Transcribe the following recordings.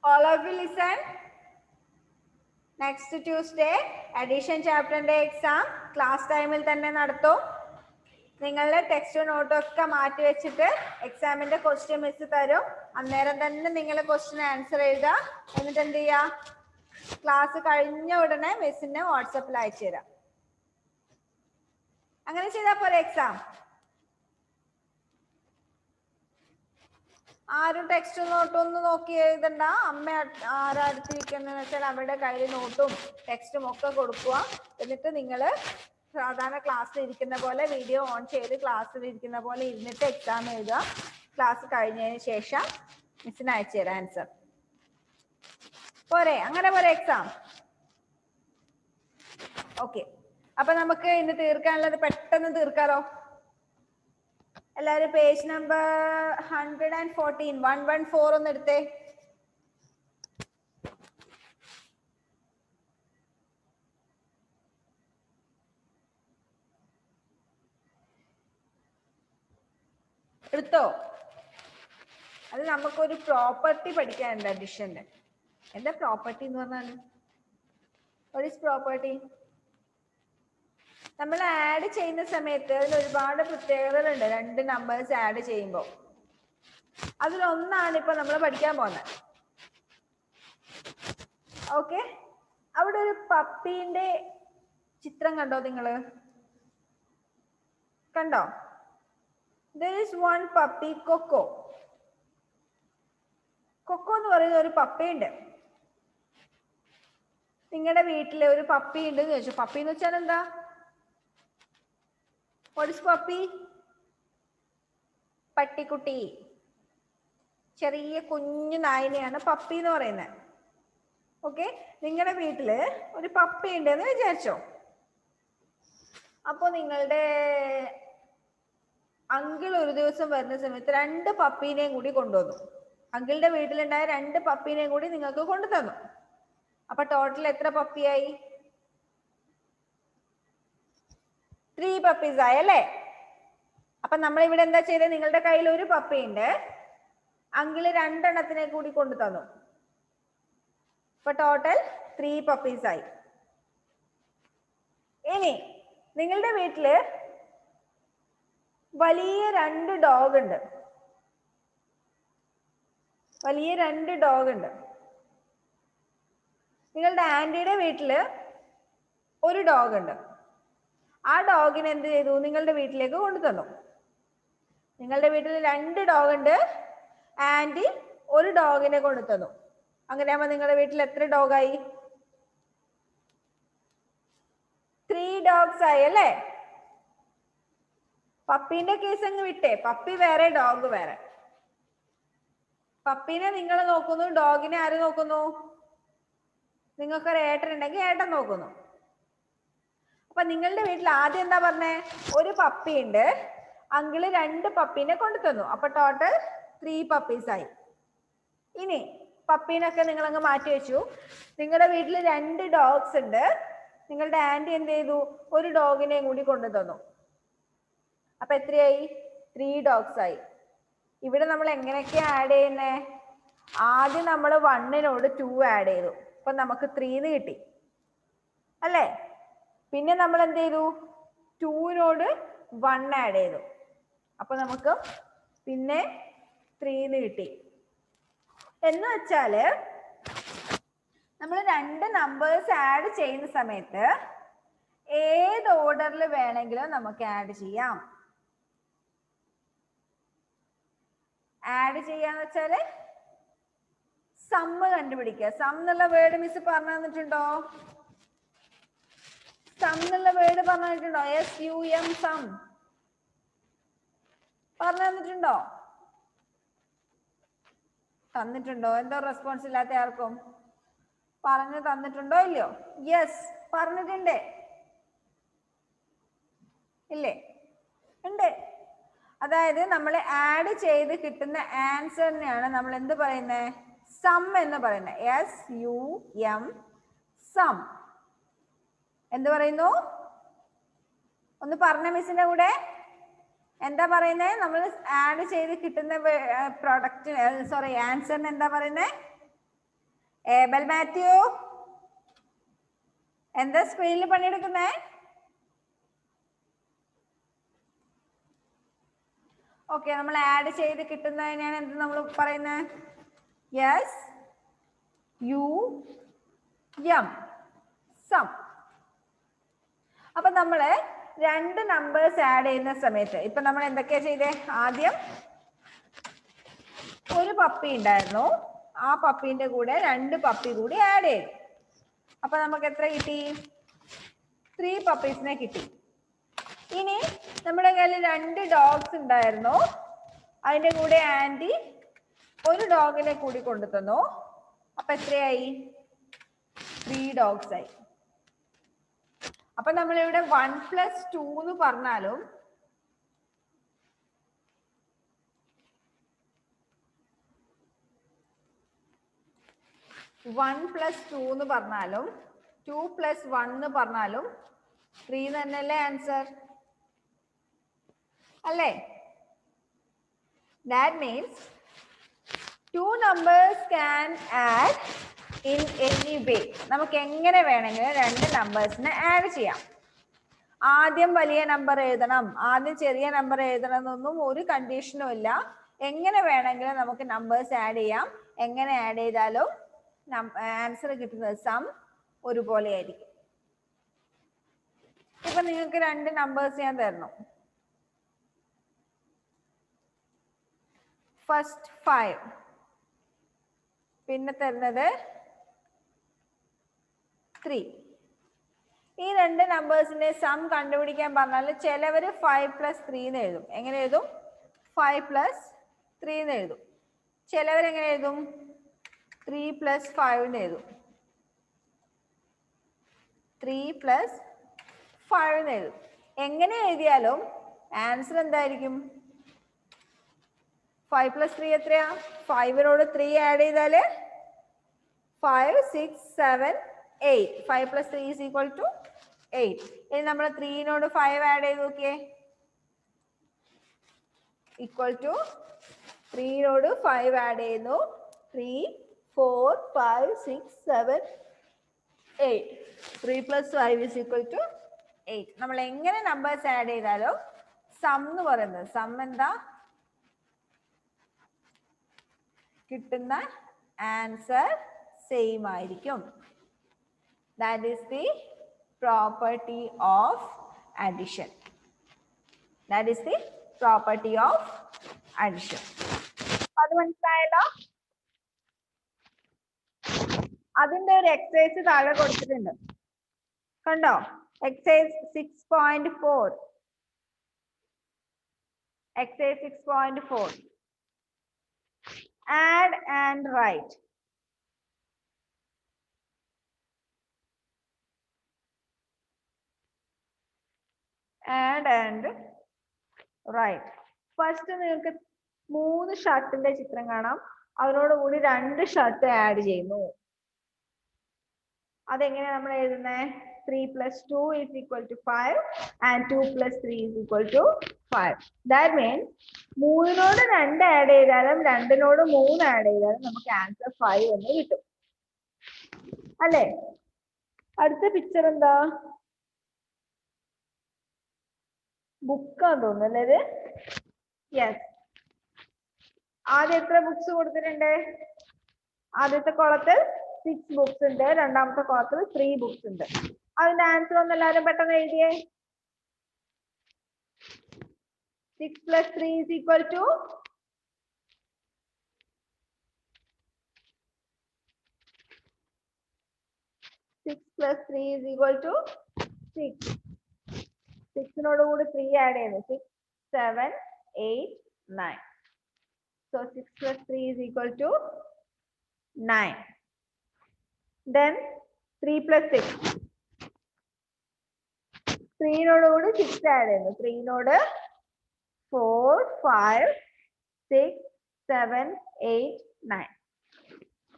All of you listen. Next Tuesday, addition chapter exam class time il thanne naduthu. നിങ്ങളുടെ text നോട്ടൊക്കെ മാറ്റി വെച്ചിട്ട് എക്സാമിന്റെ question miss തരും. അന്നേരം തന്നെ നിങ്ങൾ ക്വസ്റ്റ്യൻ ആൻസർ എഴുതുക. എന്നിട്ട് എന്ത് ചെയ്യുക? ക്ലാസ് കഴിഞ്ഞ ഉടനെ മിസ്സിന് വാട്സപ്പിൽ അയച്ചു തരാം. അങ്ങനെ ചെയ്താൽ പോലെ എക്സാം. ആരും ടെക്സ്റ്റ് നോട്ടൊന്നും നോക്കി എഴുതണ്ട. അമ്മ ആരാടുത്തിരിക്കുന്നതെന്ന് വെച്ചാൽ അവരുടെ കയ്യിൽ നോട്ടും ടെക്സ്റ്റും ഒക്കെ കൊടുക്കുക. എന്നിട്ട് നിങ്ങൾ സാധാരണ ക്ലാസ്സിൽ ഇരിക്കുന്ന പോലെ വീഡിയോ ഓൺ ചെയ്ത് ക്ലാസ്സിൽ ഇരിക്കുന്ന പോലെ ഇരുന്നിട്ട് എക്സാം എഴുതുക. ക്ലാസ് കഴിഞ്ഞതിന് ശേഷം മിസ്സിന് അയച്ചു തരാം ആൻസർ. പോരെ? അങ്ങനെ പോരെ എക്സാം? ഓക്കെ. അപ്പൊ നമുക്ക് ഇന്ന് തീർക്കാനുള്ളത് പെട്ടെന്ന് തീർക്കാറോ? എല്ലാവരും പേജ് നമ്പർ 114 114 ഒന്ന് എടുത്തേ. എടുത്തോ? അത് നമുക്കൊരു പ്രോപ്പർട്ടി പഠിക്കാനുണ്ട് അഡിഷന്റെ. എന്താ പ്രോപ്പർട്ടി എന്ന് പറഞ്ഞാല്? What is property? നമ്മൾ ആഡ് ചെയ്യുന്ന സമയത്ത് അതിൽ ഒരുപാട് പ്രത്യേകതകളുണ്ട്. രണ്ട് നമ്പേഴ്സ് ആഡ് ചെയ്യുമ്പോൾ അതിലൊന്നാണ് ഇപ്പൊ നമ്മൾ പഠിക്കാൻ പോകുന്നത്. ഓക്കെ. അവിടെ ഒരു പപ്പീന്റെ ചിത്രം കണ്ടോ നിങ്ങള്? കണ്ടോ? There is one puppy, Coco. Coco എന്ന് പറയുന്ന ഒരു പപ്പി ഉണ്ട്. നിങ്ങളുടെ വീട്ടിലെ ഒരു പപ്പി ഉണ്ട് എന്ന് ചോദിച്ചു. പപ്പി എന്ന് വെച്ചാൽ എന്താ? What is puppy? പട്ടിക്കുട്ടി. ചെറിയ കുഞ്ഞു നായിനെയാണ് പപ്പി എന്ന് പറയുന്നത്. ഓക്കെ. നിങ്ങളുടെ വീട്ടില് ഒരു പപ്പി ഉണ്ടെന്ന് വിചാരിച്ചോ. അപ്പൊ നിങ്ങളുടെ അങ്കിൾ ഒരു ദിവസം വരുന്ന സമയത്ത് രണ്ട് പപ്പീനെയും കൂടി കൊണ്ടുവന്നു. അങ്കിളുടെ വീട്ടിലുണ്ടായ രണ്ട് പപ്പീനെയും കൂടി നിങ്ങൾക്ക് കൊണ്ടു തന്നു. അപ്പൊ ടോട്ടൽ എത്ര പപ്പിയായി? 3 പപ്പീസ് ആയി അല്ലേ? അപ്പൊ നമ്മൾ ഇവിടെ എന്താ ചെയ്തത്? നിങ്ങളുടെ കയ്യിൽ ഒരു പപ്പി ഉണ്ട്, അങ്കിള് രണ്ടെണ്ണത്തിനെ കൂടി കൊണ്ടു തന്നു. അപ്പൊ ടോട്ടൽ 3 പപ്പീസ് ആയി. ഇനി നിങ്ങളുടെ വീട്ടില് വലിയ 2 ഡോഗ് ഉണ്ട്. വലിയ 2 ഡോഗ് ഉണ്ട്. നിങ്ങളുടെ ആന്റിയുടെ വീട്ടില് ഒരു ഡോഗ് ഉണ്ട്. ആ ഡോഗിനെ എന്ത് ചെയ്തു? നിങ്ങളുടെ വീട്ടിലേക്ക് കൊണ്ടുതന്നു. നിങ്ങളുടെ വീട്ടിൽ 2 ഡോഗ് ഉണ്ട്, ആന്റി ഒരു ഡോഗിനെ കൊണ്ടുതന്നു. അങ്ങനെയാകുമ്പോ നിങ്ങളുടെ വീട്ടിൽ എത്ര ഡോഗായി? 3 ഡോഗ്സ് ആയി അല്ലേ? പപ്പീന്റെ കേസ് അങ്ങ് വിട്ടേ. പപ്പി വേറെ, ഡോഗ് വേറെ. പപ്പീനെ നിങ്ങൾ നോക്കുന്നു, ഡോഗിനെ ആര് നോക്കുന്നു? നിങ്ങൾക്കൊരു ഏട്ടൻ ഉണ്ടെങ്കിൽ ഏട്ടൻ നോക്കുന്നു. അപ്പൊ നിങ്ങളുടെ വീട്ടിൽ ആദ്യം എന്താ പറഞ്ഞേ? ഒരു പപ്പി ഉണ്ട്, അങ്കിള് 2 പപ്പീനെ കൊണ്ടു തന്നു. അപ്പൊ ടോട്ടൽ 3 പപ്പീസ് ആയി. ഇനി പപ്പീനൊക്കെ നിങ്ങൾ അങ്ങ് മാറ്റി വെച്ചു. നിങ്ങളുടെ വീട്ടിൽ 2 ഡോഗ്സ് ഉണ്ട്, നിങ്ങളുടെ ആന്റി എന്ത് ചെയ്തു? ഒരു ഡോഗിനെയും കൂടി കൊണ്ടു തന്നു. അപ്പൊ എത്രയായി? 3 ഡോഗ്സ് ആയി. ഇവിടെ നമ്മൾ എങ്ങനെയൊക്കെയാ ആഡ് ചെയ്യുന്നേ? ആദ്യം നമ്മൾ 1നോട് 2 ആഡ് ചെയ്തു. അപ്പൊ നമുക്ക് 3 കിട്ടി അല്ലേ? പിന്നെ നമ്മൾ എന്ത് ചെയ്തു? 2നോട് 1 ആഡ് ചെയ്തു. അപ്പൊ നമുക്ക് പിന്നെ 3 കിട്ടി. എന്ന് വെച്ചാല് നമ്മൾ 2 നമ്പേഴ്സ് ആഡ് ചെയ്യുന്ന സമയത്ത് ഏത് ഓർഡറിൽ വേണമെങ്കിലും നമുക്ക് ആഡ് ചെയ്യാം. ആഡ് ചെയ്യാന്ന് വെച്ചാല് സമ്മ് കണ്ടുപിടിക്കുക. സം എന്നുള്ള വേർഡ് മിസ് പറഞ്ഞു തന്നിട്ടുണ്ടോ? സം എന്നുള്ള വേർഡ് പറഞ്ഞു തന്നിട്ടുണ്ടോ? SUM സം പറഞ്ഞു തന്നിട്ടുണ്ടോ? തന്നിട്ടുണ്ടോ? എന്തോ റെസ്പോൺസ് ഇല്ലാത്ത ആർക്കും? പറഞ്ഞു തന്നിട്ടുണ്ടോ ഇല്ലയോ? യെസ്, പറഞ്ഞിട്ടുണ്ട്. ഇല്ലേ? ഉണ്ട്. അതായത് നമ്മൾ ആഡ് ചെയ്ത് കിട്ടുന്ന ആൻസറിനെയാണ് നമ്മൾ എന്ത് പറയുന്നത്? സം എന്ന് പറയുന്നത്. SUM sum. എന്ത് പറയുന്നു? ഒന്ന് പറഞ്ഞ മിസ്സിന്റെ കൂടെ. എന്താ പറയുന്നത്? നമ്മൾ ആഡ് ചെയ്ത് കിട്ടുന്ന പ്രൊഡക്റ്റ്, സോറി, ആൻസറിന് എന്താ പറയുന്നത്? ഏബൽ മാത്യു എന്താ സ്ക്രീനിൽ പണിയെടുക്കുന്നേ? ഓക്കെ, നമ്മൾ ആഡ് ചെയ്ത് കിട്ടുന്നതിനാണ് എന്ത് നമ്മൾ പറയുന്നത്? Yes, U M, sum. അപ്പൊ നമ്മള് രണ്ട് നമ്പേഴ്സ് ആഡ് ചെയ്യുന്ന സമയത്ത് ഇപ്പൊ നമ്മൾ എന്തൊക്കെയാ ചെയ്തേ? ആദ്യം ഒരു പപ്പി ഉണ്ടായിരുന്നു, ആ പപ്പീന്റെ കൂടെ രണ്ട് പപ്പി കൂടി ആഡ് ചെയ്തു. അപ്പൊ നമുക്ക് എത്ര കിട്ടി? 3 പപ്പീസിനെ കിട്ടി. ഇനി നമ്മുടെ കയ്യിൽ 2 ഡോഗ്സ് ഉണ്ടായിരുന്നു, അതിന്റെ കൂടെ ആന്റി ഒരു ഡോഗിനെ കൂടി കൊണ്ടു തന്നു. അപ്പൊ എത്രയായി? 3 ഡോഗ്സ് ആയി. അപ്പൊ നമ്മളിവിടെ 1 + 2 എന്ന് പറഞ്ഞാലും 1 + 2 എന്ന് പറഞ്ഞാലും 2 + 1 എന്ന് പറഞ്ഞാലും 3 തന്നെയല്ലേ ആൻസർ? അല്ലേ? That means 2 numbers can add in any way. നമുക്ക് എങ്ങനെ വേണമെങ്കിലും രണ്ട് നമ്പേഴ്സിനെ ആഡ് ചെയ്യാം. ആദ്യം വലിയ നമ്പർ എഴുതണം, ആദ്യം ചെറിയ നമ്പർ എഴുതണം എന്നൊന്നും ഒരു കണ്ടീഷനും ഇല്ല. എങ്ങനെ വേണമെങ്കിലും നമുക്ക് നമ്പേഴ്സ് ആഡ് ചെയ്യാം. എങ്ങനെ ആഡ് ചെയ്താലും ആൻസർ കിട്ടുന്നത് സം ഒരുപോലെ ആയിരിക്കും. ഇപ്പൊ നിങ്ങൾക്ക് രണ്ട് നമ്പേഴ്സ് ഞാൻ തരണം. ഫസ്റ്റ് 5, പിന്നെ തരുന്നത് 3. ഈ രണ്ട് നമ്പേഴ്സിന്റെ സം കണ്ടുപിടിക്കാൻ പറഞ്ഞാൽ ചിലവര് 5 + 3 എന്ന് എഴുതും. എങ്ങനെ എഴുതും? 5 + 3 എന്ന് എഴുതും. ചിലവർ എങ്ങനെ എഴുതും? 3 + 5 എന്ന് എഴുതും. 3 + 5 എന്ന് എഴുതും. എങ്ങനെ എഴുതിയാലും ആൻസർ എന്തായിരിക്കും? 5 + 3 എത്രയാ? 5നോട് 3 ആഡ് ചെയ്താല് 5, 6, 7, 8. 5 + 3 = 8. ഇനി നമ്മൾ 3നോട് 5 ആഡ് ചെയ്ത് നോക്കിയേ. = 3നോട് 5 ആഡ് ചെയ്യുന്നു. 3, 4, 5, 6, 7, 8. 3 + 5 = 8. നമ്മൾ എങ്ങനെ നമ്പേഴ്സ് ആഡ് ചെയ്താലും സം എന്ന് പറയുന്നത്, സം എന്താ? കിട്ടുന്ന ആൻസർ സെയിം ആയിരിക്കും. That is the property of addition. That is the property of addition. അത് മനസ്സിലായല്ലോ? അതിന്റെ ഒരു എക്സസൈസ് താഴെ കൊടുത്തിട്ടുണ്ട്, കണ്ടോ? Exercise 6.4. Exercise 6.4. Add and write. Add and write. First നിങ്ങൾക്ക് 3 ഷർട്ടിന്റെ ചിത്രം കാണാം, അതിനോട് കൂടി 2 ഷർട്ട് ആഡ് ചെയ്യുന്നു. അതെങ്ങനെയാ നമ്മൾ എഴുതുന്നത്? 3 + 2 = 5 and 2 + 3 = 5. That means 3നോട് 2 ആഡ് ചെയ്താലും 2നോട് 3 ആഡ് ചെയ്താലും നമുക്ക് ആൻസർ 5 എന്ന് കിട്ടും, അല്ലേ? അടുത്ത പിക്ചർ എന്താ? ബുക്കാന്ന് തോന്നുന്നത്. യെസ്. ആദ്യം എത്ര ബുക്സ് കൊടുത്തിട്ടുണ്ട്? ആദ്യത്തെ കോളത്തിൽ 6 ബുക്സ് ഉണ്ട്, രണ്ടാമത്തെ കോളത്തിൽ 3 ബുക്സ് ഉണ്ട്. അതിന്റെ ആൻസർ ഒന്ന് എല്ലാവരും പെട്ടെന്ന് എഴുതിയേ. 6 + 3 = 6 + 3 = 6. 6നോട് കൂടി 3 ആഡ് ചെയ്യുന്നു. 6, 7, 8, 9. So 6 + 3 = 9. Then 3 + 6. 3നോട് കൂടി 6 ആഡ് ചെയ്യുന്നു. 3നോട് 4, 5, 6, 7, 8, 9.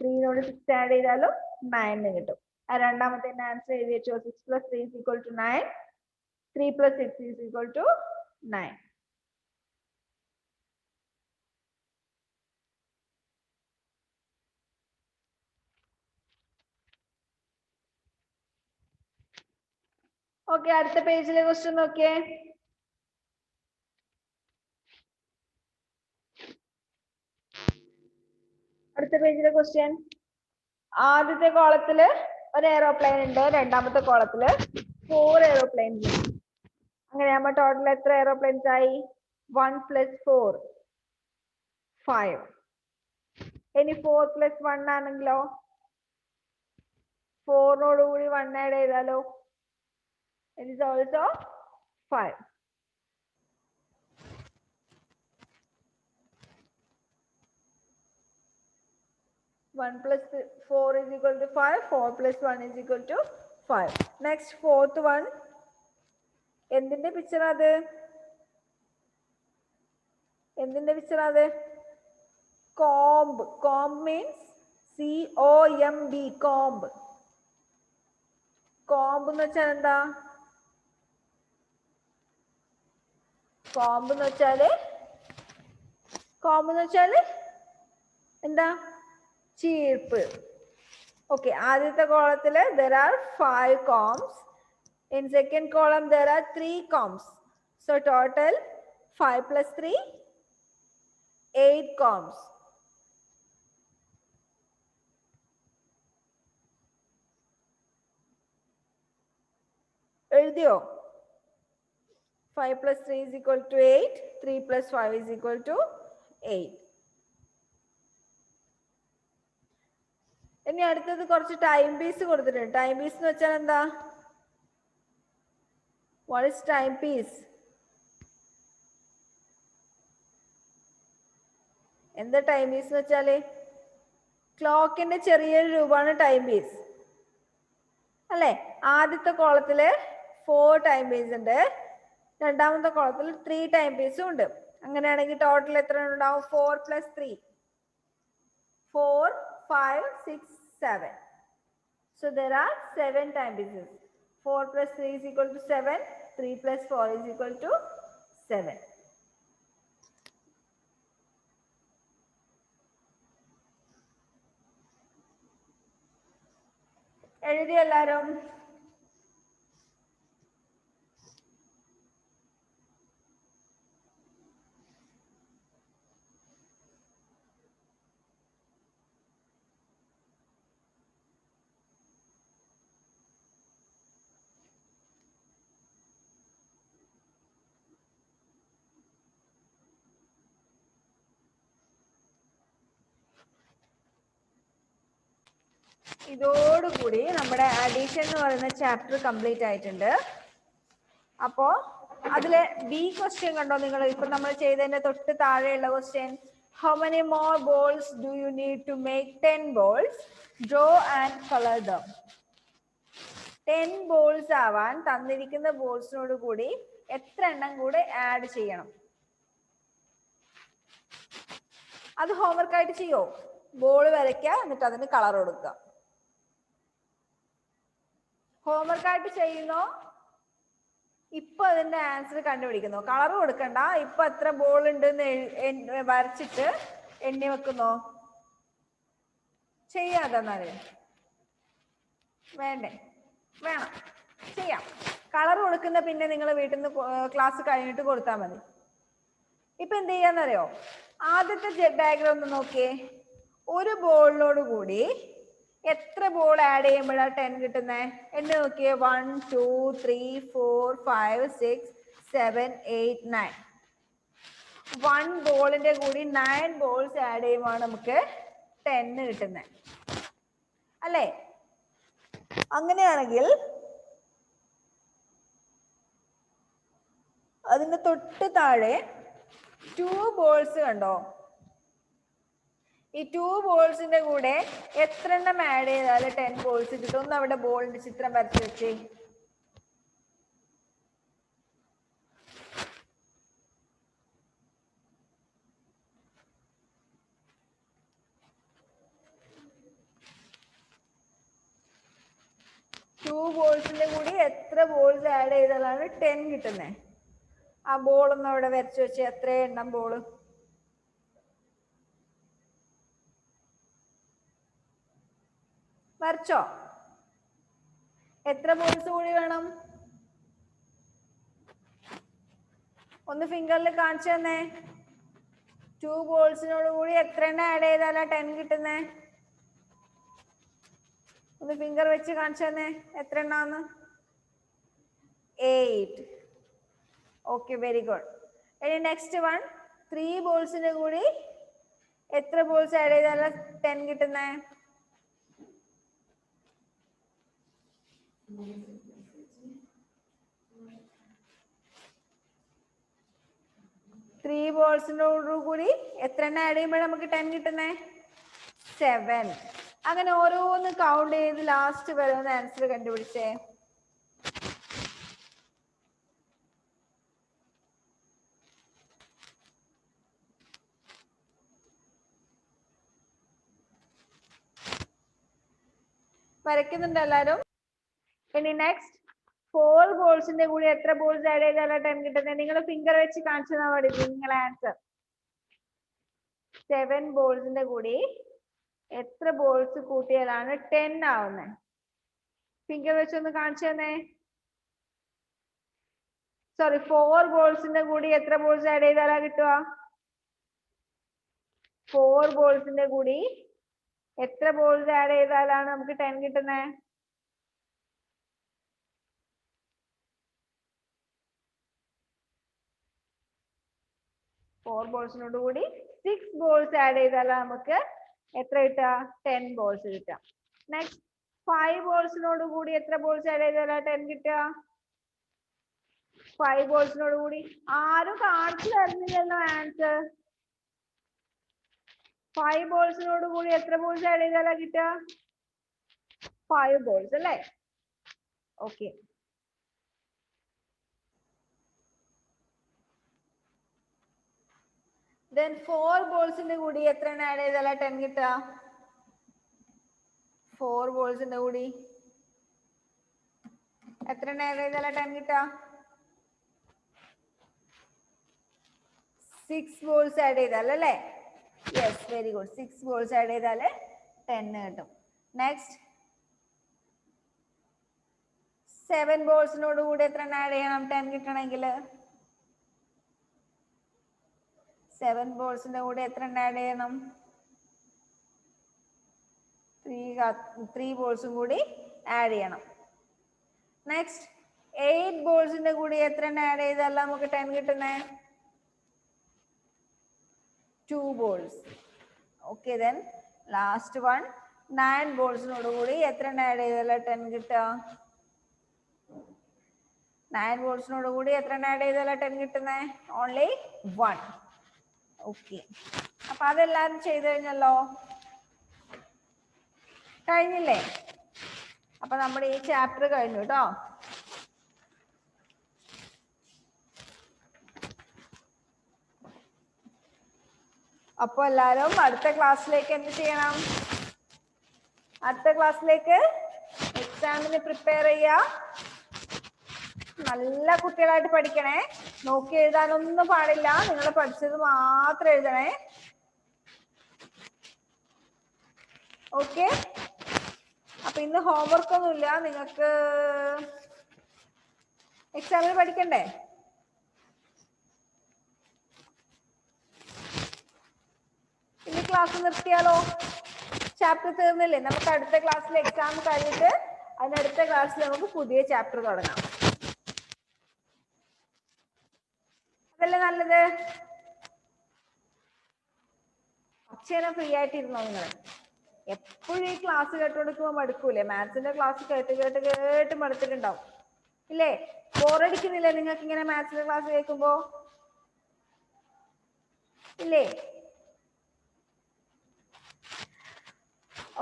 3നോട് 6 ആഡ് ചെയ്താലും 9 എന്ന് കിട്ടും. രണ്ടാമത്തെ ആൻസർ എഴുതി വെച്ചോ. 6 + 3 = 9. 3 + 6 = 9. ഓക്കെ, അടുത്ത പേജിലെ ക്വസ്റ്റ്യൻ നോക്കിയേ. അടുത്ത പേജിലെ ക്വസ്റ്റ്യൻ, ആദ്യത്തെ കോളത്തില് ഒരു എയറോപ്ലെയിൻ ഉണ്ട്, രണ്ടാമത്തെ കോളത്തില് 4 എയറോപ്ലെയിൻസ് ഉണ്ട്. അങ്ങനെയാകുമ്പോ ടോട്ടൽ എത്ര എയറോപ്ലെയിൻസ് ആയി? 1 + 4 5. ഇനി 4 + 1 ആണെങ്കിലോ? 4 കൂടി 1 ആഡ് ചെയ്താലോ? It is also 5. One plus 4 is equal to 5. 4 + 1 is equal to 5. Next, fourth one. എന്തിന്റെ പിക്ചർ അത്? എന്തിന്റെ പിക്ചർ അത്? Comb. Comb means COMB. Comb. Comb എന്ന് വെച്ചാൽ എന്താ? കോംബ് എന്ന് വെച്ചാല് എന്താ? ചീർപ്പ്. ഓക്കെ, ആദ്യത്തെ കോളത്തില് there are 5 combs. In second column there are 3 combs. So total 5 + 3 8 combs. എഴുതിയോ? 5 + 3 is equal to 8. 3 + 5 is equal to 8. ഇനി അടുത്തത് കുറച്ച് ടൈം പീസ് കൊടുത്തിട്ടുണ്ട്. ടൈം പീസ് എന്ന് വെച്ചാൽ എന്താ? What is time piece? എന്താ ടൈം പീസ് എന്ന് വെച്ചാല്? ക്ലോക്കിന്റെ ചെറിയൊരു രൂപമാണ് ടൈം പീസ് അല്ലെ? ആദ്യത്തെ കോളത്തില് 4 ടൈം പീസ് ഉണ്ട്, രണ്ടാമത്തെ കോളത്തിൽ 3 ടൈം പീസും ഉണ്ട്. അങ്ങനെയാണെങ്കിൽ ടോട്ടൽ എത്ര ഉണ്ടാവും? 4 + 3 4 5 6 7. So there are 7 time pieces. 4 + 3 is equal to 7. 3 + 4 is equal to 7. എഴുതി എല്ലാരും? ഇതോടുകൂടി നമ്മുടെ അഡീഷൻ എന്ന് പറയുന്ന ചാപ്റ്റർ കംപ്ലീറ്റ് ആയിട്ടുണ്ട്. അപ്പോ അതിലെ ബി ക്വസ്റ്റ്യൻ കണ്ടോ നിങ്ങൾ? ഇപ്പൊ നമ്മൾ ചെയ്തതിന്റെ തൊട്ട് താഴെയുള്ള question, how many more balls do you need to make 10 balls? Draw and color them. 10 balls ആവാൻ തന്നിരിക്കുന്ന ബോൾസിനോട് കൂടി എത്ര എണ്ണം കൂടെ ആഡ് ചെയ്യണം? അത് ഹോംവർക്ക് ആയിട്ട് ചെയ്യോ? ബോൾ വരയ്ക്കുക, എന്നിട്ട് അതിന് കളർ കൊടുക്കുക. ഹോംവർക്ക് ആയിട്ട് ചെയ്യുന്നോ? ഇപ്പൊ അതിന്റെ ആൻസർ കണ്ടുപിടിക്കുന്നു. കളർ കൊടുക്കണ്ട, ഇപ്പൊ എത്ര ബോൾ ഉണ്ട് വരച്ചിട്ട് എണ്ണി വെക്കുന്നോ? ചെയ്യാതെന്നാല് വേണ്ടേ? വേണം, ചെയ്യാം. കളർ കൊടുക്കുന്ന പിന്നെ നിങ്ങൾ വീട്ടിൽ നിന്ന് ക്ലാസ് കഴിഞ്ഞിട്ട് കൊടുത്താൽ മതി. ഇപ്പൊ എന്ത് ചെയ്യാന്നറിയോ? ആദ്യത്തെ ഡയഗ്രാം ഒന്ന് നോക്കിയേ. ഒരു ബോളിനോട് കൂടി എത്ര ബോൾ ആഡ് ചെയ്യുമ്പോഴാണ് 10 കിട്ടുന്നേ? എണ്ണി നോക്കിയേ. 1 2 3 4 5 6 7 8 9. 1 ബോളിന്റെ കൂടി 9 ബോൾസ് ആഡ് ചെയ്യുമ്പോൾ നമുക്ക് 10 കിട്ടുന്നത് അല്ലേ? അങ്ങനെയാണെങ്കിൽ അതിന്റെ തൊട്ട് താഴെ 2 ബോൾസ് കണ്ടോ? ഈ 2 ബോൾസിന്റെ കൂടെ എത്ര എണ്ണം ആഡ് ചെയ്താൽ 10 ബോൾസ് കിട്ടും? ഒന്ന് അവിടെ ബോളിന്റെ ചിത്രം വരച്ച് വെച്ചേ. ബോൾസിന്റെ കൂടി എത്ര ബോൾസ് ആഡ് ചെയ്താലാണ് 10 കിട്ടുന്നത്? ആ ബോൾ ഒന്ന് അവിടെ വരച്ചു വെച്ച് എത്ര എണ്ണം ബോള്? വരച്ചോ? എത്ര ബോൾസ് കൂടി വേണം? ഒന്ന് ഫിംഗറിൽ കാണിച്ചു തന്നെ. 2 ബോൾസിനോട് കൂടി എത്ര എണ്ണം ആഡ് ചെയ്താലാ 10 കിട്ടുന്നേ? ഒന്ന് ഫിംഗർ വെച്ച് കാണിച്ചു തന്നെ എത്ര എണ്ണാന്ന്. 8. Okay, very good. ഇനി നെക്സ്റ്റ് വൺ, 3 ബോൾസിന്റെ കൂടി എത്ര ബോൾസ് ആഡ് ചെയ്താലാ 10 കിട്ടുന്നേ? 3 ബോൾസിനോട് കൂടി എത്ര എണ്ണം ആഡ് ചെയ്യുമ്പോഴാണ് നമുക്ക് 10 കിട്ടുന്നേ? 7. അങ്ങനെ ഓരോന്ന് കൗണ്ട് ചെയ്ത് ലാസ്റ്റ് വരുന്ന ആൻസർ കണ്ടുപിടിച്ചേ. വരയ്ക്കുന്നുണ്ട് എല്ലാരും? ഇനി നെക്സ്റ്റ് 4 ബോൾസിന്റെ കൂടി എത്ര ബോൾസ് ആഡ് ചെയ്താലാ 10 കിട്ടുന്നത്? നിങ്ങൾ ഫിംഗർ വെച്ച് കാണിച്ചു തന്നാൽ മതി നിങ്ങളെ ആൻസർ. 7 ബോൾസിന്റെ കൂടി എത്ര ബോൾസ് കൂട്ടിയാലാണ് 10 ആവുന്നത്? ഫിംഗർ വെച്ചൊന്ന് കാണിച്ചു തന്നെ. സോറി, 4 ബോൾസിന്റെ കൂടി എത്ര ബോൾസ് ആഡ് ചെയ്താലാ കിട്ടുക? 4 ബോൾസിന്റെ കൂടി എത്ര ബോൾസ് ആഡ് ചെയ്താലാണ് നമുക്ക് 10 കിട്ടുന്നത്? 4 ബോൾസിനോട് കൂടി 6 ബോൾസ് ആഡ് ചെയ്താലാണ് നമുക്ക് എത്ര കിട്ടുക? 10 ബോൾസ് കിട്ടുക. നെക്സ്റ്റ് 5 ബോൾസിനോട് കൂടി എത്ര ബോൾസ് ആഡ് ചെയ്താലാ 10 കിട്ടുക? 5 ബോൾസിനോട് കൂടി ആരും കാണിച്ചു തരുന്നില്ലല്ലോ ആൻസർ. 5 ബോൾസിനോട് കൂടി എത്ര ബോൾസ് ആഡ് ചെയ്താലാ കിട്ടുക? 5 ബോൾസ് അല്ലേ? ഓക്കെ. Then 4 ബോൾസിന്റെ കൂടി എത്ര എണ്ണം ആഡ് ചെയ്താലാ 10 കിട്ടുക? 4 ബോൾസിന്റെ കൂടി എത്ര എണ്ണം ആഡ് ചെയ്താലാ 10 കിട്ടുക? 6 ബോൾസ് ആഡ് ചെയ്താലല്ലേ? Yes, very good. 6 balls add ചെയ്താല് 10 കിട്ടും. നെക്സ്റ്റ് 7 ബോൾസിനോട് കൂടി എത്ര എണ്ണം ആഡ് ചെയ്യണം 10 കിട്ടണമെങ്കിൽ? 7 ബോൾസിന്റെ കൂടെ എത്ര എണ്ണം ആഡ് ചെയ്യണം? 3 ബോൾസും കൂടി ആഡ് ചെയ്യണം. നെക്സ്റ്റ് 8 ബോൾസിന്റെ കൂടി എത്ര എണ്ണം ആഡ് ചെയ്താൽ നമുക്ക് 10 കിട്ടുന്നേ? 2 balls. Okay, then last one 9 ബോൾസിനോട് കൂടി എത്ര എണ്ണം ആഡ് ചെയ്താൽ 10 കിട്ടുക? 9 ബോൾസിനോട് കൂടി എത്ര എണ്ണം ആഡ് ചെയ്താൽ 10 കിട്ടുന്നേ? ഓൺലി 1. ഓക്കെ, അപ്പൊ അതെല്ലാരും ചെയ്ത് കഴിഞ്ഞല്ലോ? കഴിഞ്ഞില്ലേ? അപ്പൊ നമ്മുടെ ഈ ചാപ്റ്റർ കഴിഞ്ഞു കേട്ടോ. അപ്പൊ എല്ലാരും അടുത്ത ക്ലാസ്സിലേക്ക് എന്ത് ചെയ്യണം? അടുത്ത ക്ലാസ്സിലേക്ക് എക്സാമിന് പ്രിപ്പയർ ചെയ്യാ. നല്ല കുട്ടികളായിട്ട് പഠിക്കണേ. നോക്കി എഴുതാനൊന്നും പാടില്ല. നിങ്ങൾ പഠിച്ചത് മാത്രം എഴുതണേ. ഓക്കെ, അപ്പൊ ഇന്ന് ഹോംവർക്ക് ഒന്നുമില്ല. നിങ്ങൾക്ക് എക്സാമിന് പഠിക്കണ്ടേ? ഇനി ക്ലാസ് നിർത്തിയാലോ? ചാപ്റ്റർ തീർന്നില്ലേ? നമുക്ക് അടുത്ത ക്ലാസ്സിൽ എക്സാം കഴിഞ്ഞിട്ട് അതിനടുത്ത ക്ലാസ്സിൽ നമുക്ക് പുതിയ ചാപ്റ്റർ തുടങ്ങാം. അതല്ലേ നല്ലത്? കുറച്ചേരം ഫ്രീ ആയിട്ടിരുന്നോ നിങ്ങൾ? എപ്പോഴും ഈ ക്ലാസ് കേട്ടുകൊടുക്കുമ്പോൾ മടുക്കൂലേ? മാത്സിന്റെ ക്ലാസ് കേട്ട് കേട്ട് കേട്ട് മടുത്തിട്ടുണ്ടാവും ഇല്ലേ? ബോറടിക്കുന്നില്ലേ നിങ്ങൾക്ക് ഇങ്ങനെ മാത്സിന്റെ ക്ലാസ് കേൾക്കുമ്പോ? ഇല്ലേ?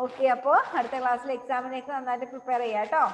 ഓക്കെ, അപ്പോ അടുത്ത ക്ലാസ്സിൽ എക്സാമിനേക്ക് നന്നായിട്ട് പ്രിപ്പയർ ചെയ്യാം കേട്ടോ.